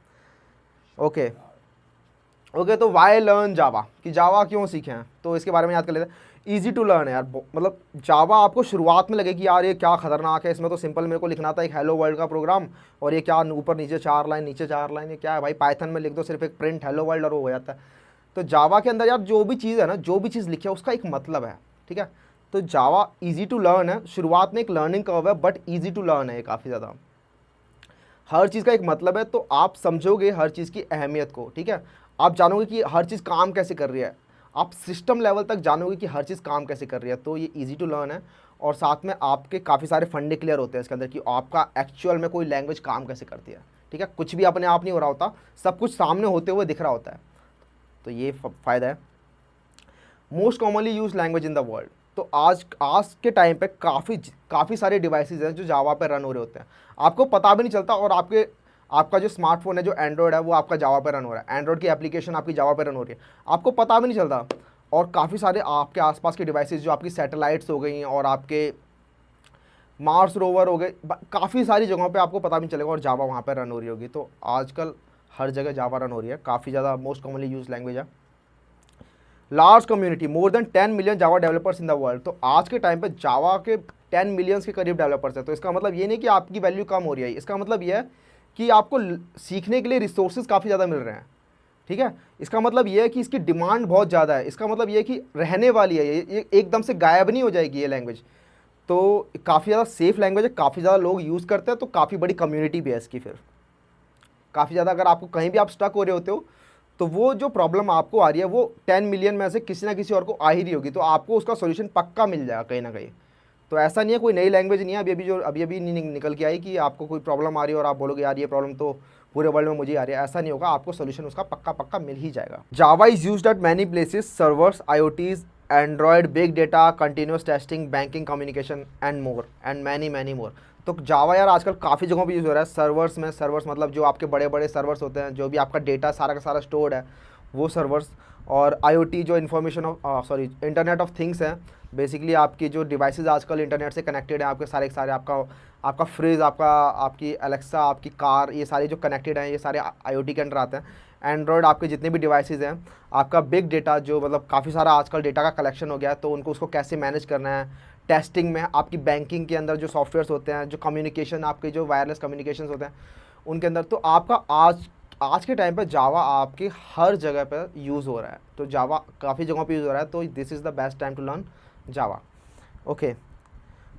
ओके तो वाई लर्न जावा, कि जावा क्यों सीखे हैं, तो इसके बारे में याद कर लेते हैं। ईजी टू लर्न है यार, मतलब जावा आपको शुरुआत में लगे कि यार ये क्या खतरनाक है, इसमें तो सिंपल मेरे को लिखना था एक हेलो वर्ल्ड का प्रोग्राम, और ये क्या ऊपर नीचे 4 लाइन, नीचे 4 लाइन, ये क्या है भाई, पाइथन में लिख दो सिर्फ एक प्रिंट हेलो वर्ल्ड और वो हो जाता है। तो जावा के अंदर यार जो भी चीज़ है ना, जो भी चीज़ लिखी है उसका एक मतलब है, ठीक है। तो जावा ईजी टू लर्न है, शुरुआत में एक लर्निंग कर्व है बट ईजी टू लर्न है ये काफ़ी ज़्यादा। हर चीज़ का एक मतलब है, तो आप समझोगे हर चीज़ की अहमियत को, ठीक है। आप जानोगे कि हर चीज़ काम कैसे कर रही है, आप सिस्टम लेवल तक जानोगे कि हर चीज़ काम कैसे कर रही है। तो ये ईजी टू लर्न है, और साथ में आपके काफ़ी सारे फंडे क्लियर होते हैं इसके अंदर कि आपका एक्चुअल में कोई लैंग्वेज काम कैसे करती है, ठीक है। कुछ भी अपने आप नहीं हो रहा होता, सब कुछ सामने होते हुए दिख रहा होता है। तो ये फ़ायदा है। Most commonly use language in the world, तो आज के टाइम पे काफ़ी सारे डिवाइसेस हैं जो जावा पे रन हो रहे होते हैं, आपको पता भी नहीं चलता। और आपका जो स्मार्टफोन है, जो एंड्रॉयड है, वो आपका जावा पे रन हो रहा है, एंड्रॉयड की एप्लीकेशन आपकी जावा पे रन हो रही है, आपको पता भी नहीं चलता। और काफ़ी सारे आपके आसपास के डिवाइसेस जो आपकी सैटेलाइट्स हो गई और आपके मार्स रोवर हो गए, काफ़ी सारी जगहों पे आपको पता भी नहीं चलेगा और जावा वहाँ पे रन हो रही होगी। तो आजकल हर जगह जावा रन हो रही है, काफ़ी ज़्यादा मोस्ट कॉमनली यूज लैंग्वेज है। Large community, more than 10 million Java developers in the world. तो आज के टाइम पे जावा के 10 मिलियंस के करीब डेवलपर्स हैं। तो इसका मतलब ये नहीं कि आपकी वैल्यू कम हो रही है, इसका मतलब ये है कि आपको सीखने के लिए रिसोर्सेज काफ़ी ज़्यादा मिल रहे हैं, ठीक है। इसका मतलब ये है कि इसकी डिमांड बहुत ज़्यादा है, इसका मतलब ये है कि रहने वाली है, ये एकदम से गायब नहीं हो जाएगी ये लैंग्वेज। तो काफ़ी ज़्यादा सेफ लैंग्वेज है, काफ़ी ज़्यादा लोग यूज़ करते हैं, तो काफ़ी बड़ी कम्युनिटी भी है इसकी। फिर काफ़ी ज़्यादा अगर आपको कहीं भी आप स्टक हो रहे होते हो तो वो जो प्रॉब्लम आपको आ रही है वो 10 मिलियन में से किसी ना किसी और को आ ही रही होगी, तो आपको उसका सॉल्यूशन पक्का मिल जाएगा कहीं ना कहीं। तो ऐसा नहीं है, कोई नई लैंग्वेज नहीं है अभी नहीं निकल के आई कि आपको कोई प्रॉब्लम आ रही है और आप बोलोगे यार ये प्रॉब्लम तो पूरे वर्ल्ड में मुझे आ रही है। ऐसा नहीं होगा, आपको सोल्यूशन उसका पक्का पक्का मिल ही जाएगा। Java is used eight many places, servers, IoTs, Android, big data, continuous testing, banking, communication and more and many many more. तो जावा यार आजकल काफ़ी जगहों पे यूज़ हो रहा है। सर्वर्स में, सर्वर्स मतलब जो आपके बड़े बड़े सर्वर्स होते हैं, जो भी आपका डेटा सारा का सारा स्टोर्ड है वो सर्वर्स। और IoT जो इंटरनेट ऑफ थिंग्स है, बेसिकली आपकी जो डिवाइसेस आजकल इंटरनेट से कनेक्टेड है, आपके सारे के सारे, आपका फ्रिज, आपकी अलेक्सा, आपकी कार, ये सारे जो कनेक्टेड हैं ये सारे IoT के अंडर आते हैं। एंड्रॉयड, आपके जितने भी डिवाइसेस हैं, आपका बिग डेटा जो मतलब काफ़ी सारा आजकल डेटा का कलेक्शन हो गया है, तो उनको उसको कैसे मैनेज करना है। टेस्टिंग में आपकी बैंकिंग के अंदर जो सॉफ्टवेयर्स होते हैं, जो कम्युनिकेशन, आपके जो वायरलेस कम्युनिकेशन होते हैं उनके अंदर, तो आपका आज के टाइम पे जावा आपके हर जगह पर यूज़ हो रहा है। तो जावा काफ़ी जगहों पे यूज़ हो रहा है, तो this is the best time to learn Java. Okay,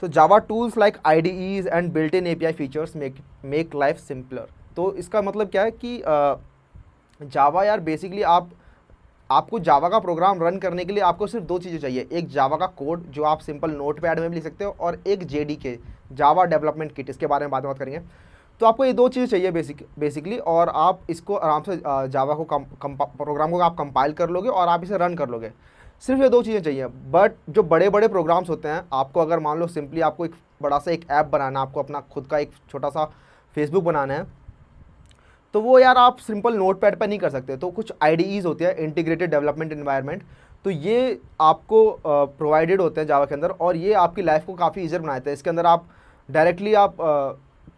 तो Java tools like IDEs and built in API features make life simpler. तो इसका मतलब क्या है कि जावा यार बेसिकली आपको जावा का प्रोग्राम रन करने के लिए आपको सिर्फ दो चीज़ें चाहिए। एक जावा का कोड जो आप सिंपल नोटपैड में भी लिख सकते हो, और एक JDK, जावा डेवलपमेंट किट, इसके बारे में बाद में बात करेंगे। तो आपको ये दो चीज़ें चाहिए बेसिकली, और आप इसको आराम से जावा को प्रोग्राम को आप कंपाइल कर लोगे और आप इसे रन कर लोगे। सिर्फ ये दो चीज़ें चाहिए। बट जो बड़े बड़े प्रोग्राम्स होते हैं, आपको अगर मान लो सिंपली आपको एक बड़ा सा एक ऐप बनाना है, आपको अपना खुद का एक छोटा सा फेसबुक बनाना है, तो वो यार आप सिंपल नोटपैड पर नहीं कर सकते। तो कुछ IDEs होती है, इंटीग्रेटेड डेवलपमेंट एनवायरनमेंट, तो ये आपको प्रोवाइडेड होते हैं जावा के अंदर, और ये आपकी लाइफ को काफ़ी ईजियर बनाते हैं। इसके अंदर आप डायरेक्टली आप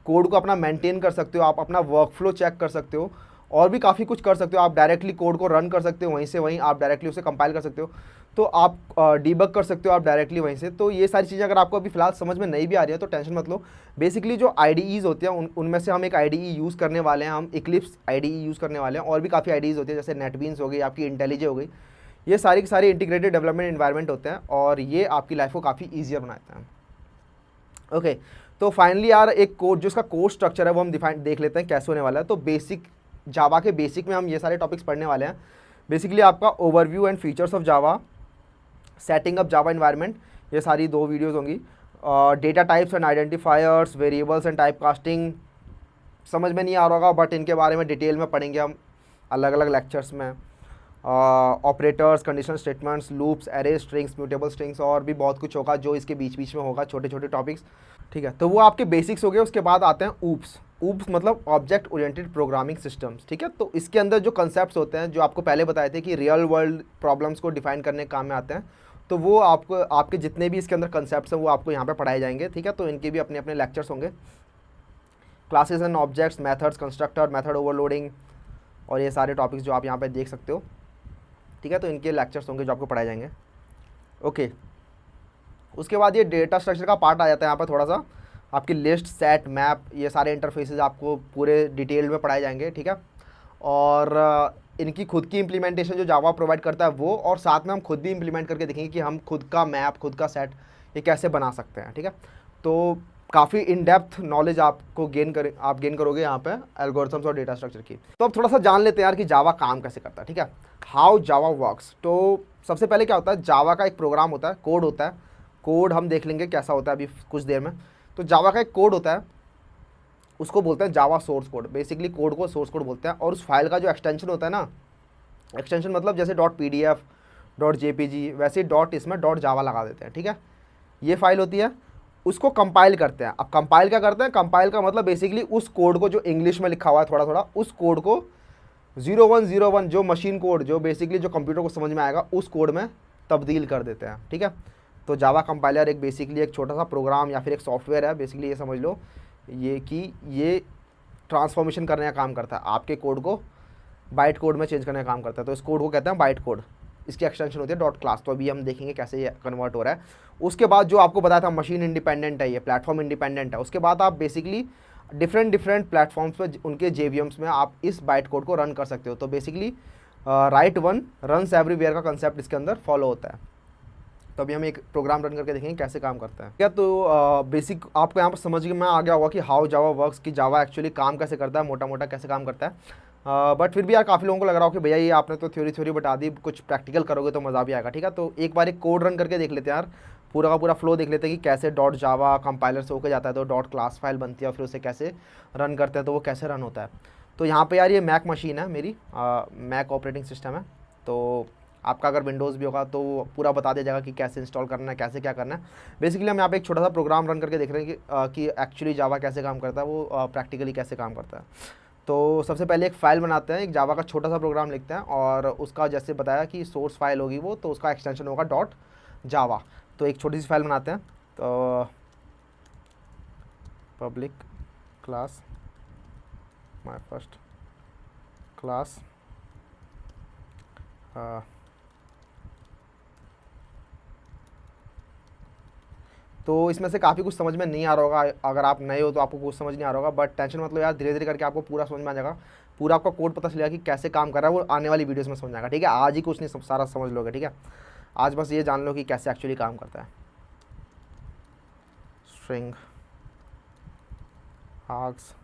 कोड को अपना मेंटेन कर सकते हो, आप अपना वर्क फ्लो चेक कर सकते हो, और भी काफ़ी कुछ कर सकते हो। आप डायरेक्टली कोड को रन कर सकते हो, वहीं से वहीं आप डायरेक्टली उसे कंपाइल कर सकते हो, तो आप डीबग कर सकते हो आप डायरेक्टली वहीं से। तो ये सारी चीज़ें अगर आपको अभी फिलहाल समझ में नहीं भी आ रही है तो टेंशन मत लो। बेसिकली जो IDEs होती हैं उनमें से हम एक IDE यूज़ करने वाले हैं, हम इक्लिप्स IDE यूज़ करने वाले हैं। और भी काफ़ी IDEs होती है, जैसे नेटबीन्स हो गई, आपकी इंटेलिजे हो गई, ये सारी की सारी इंटीग्रेटेड डेवलपमेंट एनवायरनमेंट होते हैं, और ये आपकी लाइफ को काफ़ी ईजियर बनाते हैं। ओके, तो फाइनली यार एक कोड जो इसका कोड स्ट्रक्चर है वो हम देख लेते हैं कैसे होने वाला है। तो बेसिक जावा के बेसिक में हम ये सारे टॉपिक्स पढ़ने वाले हैं। बेसिकली आपका overview and features of Java, setting up Java environment, ये सारी 2 वीडियोस होंगी। Data types and identifiers, variables and type casting, समझ में नहीं आ रहा होगा बट इनके बारे में डिटेल में पढ़ेंगे हम अलग अलग लेक्चर्स में। Operators, conditional statements, loops, array, strings, mutable strings, और भी बहुत कुछ होगा जो इसके बीच बीच में होगा, छोटे छोटे टॉपिक्स, ठीक है। तो वो आपके बेसिक्स हो गए। उसके बाद आते हैं ऊप्स मतलब ऑब्जेक्ट ओरिएंटेड प्रोग्रामिंग सिस्टम्स, ठीक है। तो इसके अंदर जो कंसेप्ट्स होते हैं, जो आपको पहले बताए थे कि रियल वर्ल्ड प्रॉब्लम्स को डिफाइन करने के काम में आते हैं, तो वो आपके जितने भी इसके अंदर कंसेप्ट्स हैं वो आपको यहाँ पे पढ़ाए जाएंगे, ठीक है। तो इनके भी अपने अपने लेक्चर्स होंगे। Classes and objects, methods, constructor, method overloading, और ये सारे टॉपिक्स जो आप यहाँ पे देख सकते हो, ठीक है। तो इनके लेक्चर्स होंगे जो आपको पढ़ाए जाएंगे। ओके, उसके बाद ये डेटा स्ट्रक्चर का पार्ट आ जाता है यहाँ पर थोड़ा सा। आपकी लिस्ट, सेट, मैप, ये सारे इंटरफेसेस आपको पूरे डिटेल में पढ़ाए जाएंगे, ठीक है। और इनकी खुद की इम्प्लीमेंटेशन जो जावा प्रोवाइड करता है वो, और साथ में हम खुद भी इम्प्लीमेंट करके देखेंगे कि हम खुद का मैप, खुद का सेट ये कैसे बना सकते हैं, ठीक है। तो काफ़ी इन डेप्थ नॉलेज आपको गेन करोगे यहाँ पे एल्गोरिथम्स और डेटा स्ट्रक्चर की। तो अब थोड़ा सा जान लेते हैं यार कि जावा काम कैसे करता है, ठीक है। How Java works. तो सबसे पहले क्या होता है, जावा का एक प्रोग्राम होता है, कोड होता है। कोड हम देख लेंगे कैसा होता है अभी कुछ देर में। तो जावा का एक कोड होता है, उसको बोलते हैं Java source code. Basically code को सोर्स कोड बोलते हैं। और उस फाइल का जो एक्सटेंशन होता है ना, एक्सटेंशन मतलब जैसे .pdf, .jpg, वैसे इसमें .java लगा देते हैं, ठीक है। ये फाइल होती है, उसको कंपाइल करते हैं। अब कंपाइल क्या करते हैं, कंपाइल का मतलब बेसिकली उस कोड को जो इंग्लिश में लिखा हुआ है थोड़ा थोड़ा, उस कोड को 0101 जो मशीन कोड, जो बेसिकली जो कंप्यूटर को समझ में आएगा, उस कोड में तब्दील कर देते हैं, ठीक है। तो जावा कंपाइलर एक बेसिकली एक छोटा सा प्रोग्राम या फिर एक सॉफ्टवेयर है, बेसिकली ये समझ लो ये कि ये ट्रांसफॉर्मेशन करने का काम करता है, आपके कोड को बाइट कोड में चेंज करने का काम करता है। तो इस कोड को कहते हैं बाइट कोड, इसकी एक्सटेंशन होती है डॉट क्लास। तो अभी हम देखेंगे कैसे ये कन्वर्ट हो रहा है। उसके बाद जो आपको बताया था मशीन इंडिपेंडेंट है, ये प्लेटफॉर्म इंडिपेंडेंट है। उसके बाद आप बेसिकली डिफरेंट प्लेटफॉर्म्स पे उनके जेवीएम्स में आप इस बाइट कोड को रन कर सकते हो। तो basically right one runs everywhere का कंसेप्ट इसके अंदर फॉलो होता है। तो अभी हम एक प्रोग्राम रन करके देखेंगे कैसे काम करता है। क्या तो बेसिक आपको यहाँ पर समझ में आ गया होगा कि हाउ जावा वर्क्स, कि जावा एक्चुअली काम कैसे करता है, मोटा मोटा कैसे काम करता है। बट फिर भी यार काफ़ी लोगों को लग रहा हो कि भैया ये आपने तो थ्योरी बता दी, कुछ प्रैक्टिकल करोगे तो मज़ा भी आएगा। ठीक है, तो एक बार एक कोड रन करके देख लेते हैं यार, पूरा का पूरा फ्लो देख लेते हैं कि कैसे डॉट जावा कंपाइलर से होकर जाता है, तो डॉट क्लास फाइल बनती है और फिर उसे कैसे रन करते हैं, तो वो कैसे रन होता है। तो यहाँ पे यार ये मैक मशीन है मेरी, मैक ऑपरेटिंग सिस्टम है। तो आपका अगर विंडोज़ भी होगा तो पूरा बता दिया जाएगा कि कैसे इंस्टॉल करना है, कैसे क्या करना है। बेसिकली हम यहाँ पे एक छोटा सा प्रोग्राम रन करके देख रहे हैं कि एक्चुअली जावा कैसे काम करता है, वो प्रैक्टिकली कैसे काम करता है। तो सबसे पहले एक फ़ाइल बनाते हैं, एक जावा का छोटा सा प्रोग्राम लिखते हैं और उसका जैसे बताया कि सोर्स फाइल होगी वो, तो उसका एक्सटेंशन होगा डॉट जावा। तो एक छोटी सी फाइल बनाते हैं, तो public class my first class तो इसमें से काफ़ी कुछ समझ में नहीं आ रहा होगा, अगर आप नए हो तो आपको कुछ समझ नहीं आ रहा होगा, बट टेंशन मतलब यार धीरे धीरे करके आपको पूरा समझ में आ जाएगा, पूरा आपका कोड पता चलेगा कि कैसे काम कर रहा है, वो आने वाली वीडियोस में समझ आएगा। ठीक है, आज ही कुछ नहीं सारा समझ लोगे। ठीक है, आज बस ये जान लो कि कैसे एक्चुअली काम करता है। स्ट्रिंग आर्ग्स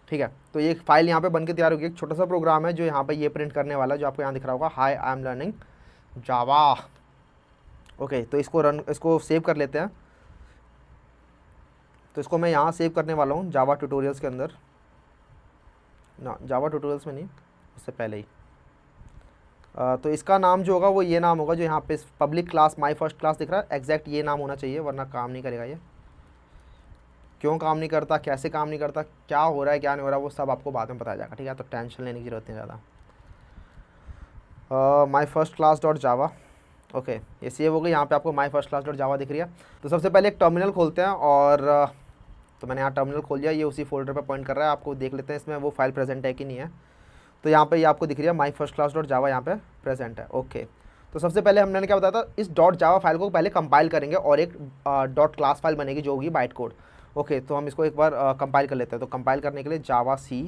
ठीक है, तो ये फाइल यहाँ पे बन के तैयार होगी। एक छोटा सा प्रोग्राम है जो यहाँ पे ये प्रिंट करने वाला है, जो आपको यहाँ दिख रहा होगा, high I am learning Java. Okay, तो इसको सेव कर लेते हैं। तो इसको मैं यहाँ सेव करने वाला हूँ जावा ट्यूटोरियल्स के अंदर, ना जावा ट्यूटोरियल्स में नहीं, उससे पहले ही। तो इसका नाम जो होगा वो ये नाम होगा जो यहाँ पे public class my first class दिख रहा है, एग्जैक्ट ये नाम होना चाहिए, वरना काम नहीं करेगा ये। क्यों काम नहीं करता, कैसे काम नहीं करता, क्या हो रहा है क्या नहीं हो रहा, वो सब आपको बाद में बताया जाएगा। ठीक है, तो टेंशन लेने की जरूरत नहीं ज़्यादा। माई फर्स्ट क्लास डॉट जावा, ओके, ये सेव हो गई। यहाँ पे आपको माई फर्स्ट क्लास डॉट जावा दिख रही है। तो सबसे पहले एक टर्मिनल खोलते हैं और तो मैंने यहाँ टर्मिनल खोल लिया, ये उसी फोल्डर पे पॉइंट कर रहा है। आपको देख लेते हैं इसमें वो फाइल प्रेजेंट है कि नहीं है। तो यहाँ पे ये आपको दिख रही है माई फर्स्ट क्लास डॉट जावा, यहाँ पे प्रेजेंट है। ओके, तो सबसे पहले हमने क्या बताया था, इस डॉट जावा फाइल को पहले कंपाइल करेंगे और एक डॉट क्लास फाइल बनेगी जो होगी बाइट कोड। ओके, तो हम इसको एक बार कंपाइल कर लेते हैं। तो कंपाइल करने के लिए Java C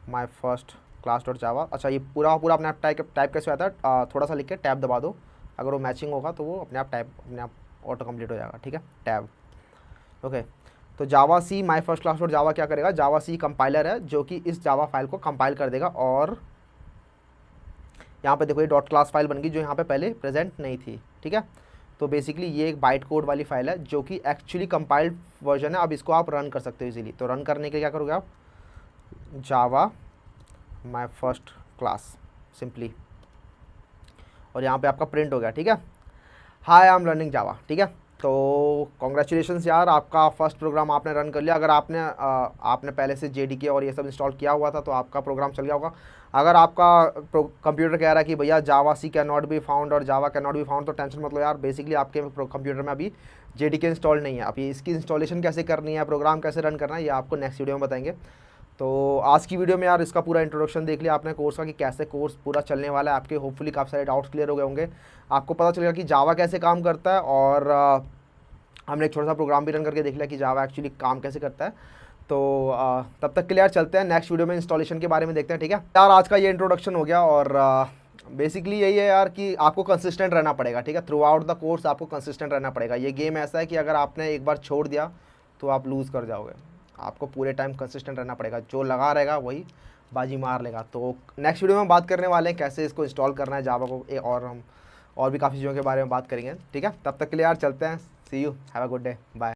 my first class dot Java, अच्छा ये पूरा अपने आप टाइप कैसे आता है, थोड़ा सा लिख के टैब दबा दो, अगर वो मैचिंग होगा तो वो अपने आप ऑटो कंप्लीट हो जाएगा। ठीक है, टैब। ओके, तो Java C my first class dot Java क्या करेगा, जावा सी कंपाइलर है जो कि इस जावा फाइल को कंपाइल कर देगा। और यहाँ पे देखो ये डॉट क्लास फाइल बन गई जो यहाँ पे पहले प्रेजेंट नहीं थी। ठीक है, तो बेसिकली ये एक बाइट कोड वाली फाइल है जो कि एक्चुअली कंपाइल्ड वर्जन है। अब इसको आप रन कर सकते हो इजीली। तो रन करने के लिए क्या करोगे आप, जावा माई फर्स्ट क्लास सिंपली, और यहाँ पे आपका प्रिंट हो गया। ठीक है, हाई आई एम लर्निंग जावा। ठीक है, तो कॉन्ग्रेचुलेशंस यार, आपका फर्स्ट प्रोग्राम आपने रन कर लिया। अगर आपने पहले से JDK और ये सब इंस्टॉल किया हुआ था तो आपका प्रोग्राम चल गया होगा। अगर आपका कंप्यूटर कह रहा है कि भैया जावा सी कैन नॉट बी फाउंड और जावा कैन नॉट बी फाउंड, तो टेंशन मत लो यार, बेसिकली आपके कंप्यूटर में अभी JDK इंस्टॉल नहीं है। अभी इसकी इंस्टॉलेशन कैसे करनी है, प्रोग्राम कैसे रन करना है, ये आपको नेक्स्ट वीडियो में बताएंगे। तो आज की वीडियो में यार इसका पूरा इंट्रोडक्शन देख लिया आपने कोर्स का, कि कैसे कोर्स पूरा चलने वाला है। आपके होपफुली काफ़ी सारे डाउट्स क्लियर हो गए होंगे, आपको पता चलेगा कि जावा कैसे काम करता है। और हमने एक छोटा सा प्रोग्राम भी रन करके देख लिया कि जावा एक्चुअली काम कैसे करता है। तो तब तक के लिए यार चलते हैं नेक्स्ट वीडियो में इंस्टॉलेशन के बारे में देखते हैं। ठीक है यार, आज का ये इंट्रोडक्शन हो गया और बेसिकली यही है यार कि आपको कंसिस्टेंट रहना पड़ेगा। ठीक है, थ्रू आउट द कोर्स आपको कंसिस्टेंट रहना पड़ेगा। ये गेम ऐसा है कि अगर आपने एक बार छोड़ दिया तो आप लूज़ कर जाओगे। आपको पूरे टाइम कंसिस्टेंट रहना पड़ेगा, जो लगा रहेगा वही बाजी मार लेगा। तो नेक्स्ट वीडियो में बात करने वाले हैं कैसे इसको इंस्टॉल करना है जावा को, और हम और भी काफ़ी चीज़ों के बारे में बात करेंगे। ठीक है, तब तक के लिए यार चलते हैं। See you, have a good day, bye.